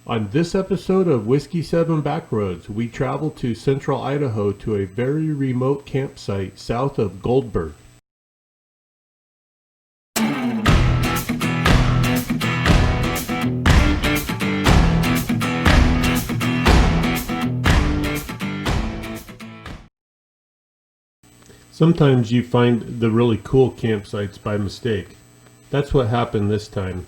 On this episode of Whiskey 7 Backroads, we travel to central Idaho to a very remote campsite south of Goldberg. Sometimes you find the really cool campsites by mistake. That's what happened this time.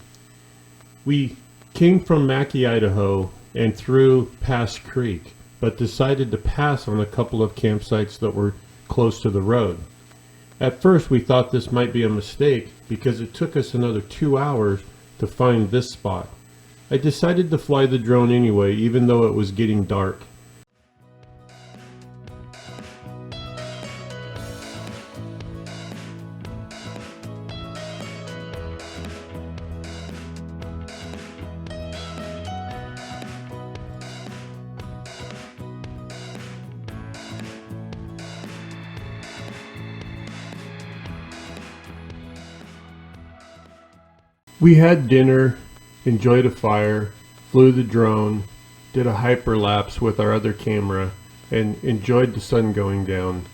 We came from Mackey, Idaho and through Barney Creek, but decided to pass on a couple of campsites that were close to the road. At first we thought this might be a mistake because it took us another 2 hours to find this spot. I decided to fly the drone anyway, even though it was getting dark. We had dinner, enjoyed a fire, flew the drone, did a hyperlapse with our other camera, and enjoyed the sun going down.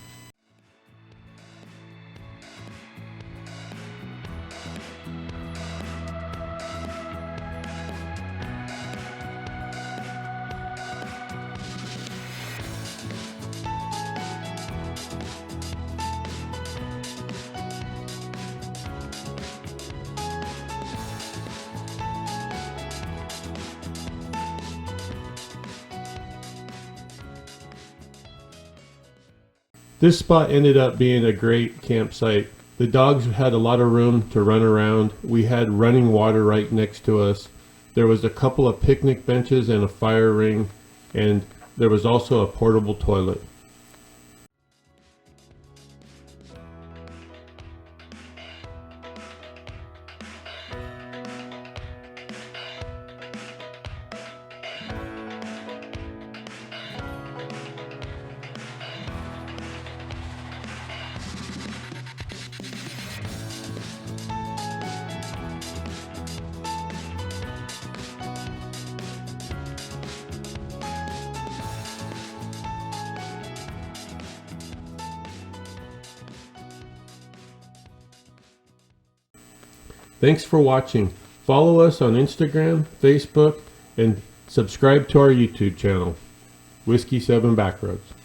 This spot ended up being a great campsite. The dogs had a lot of room to run around. We had running water right next to us. There was a couple of picnic benches and a fire ring, and there was also a portable toilet. Thanks for watching. Follow us on Instagram, Facebook, and subscribe to our YouTube channel, Whiskey 7 Backroads.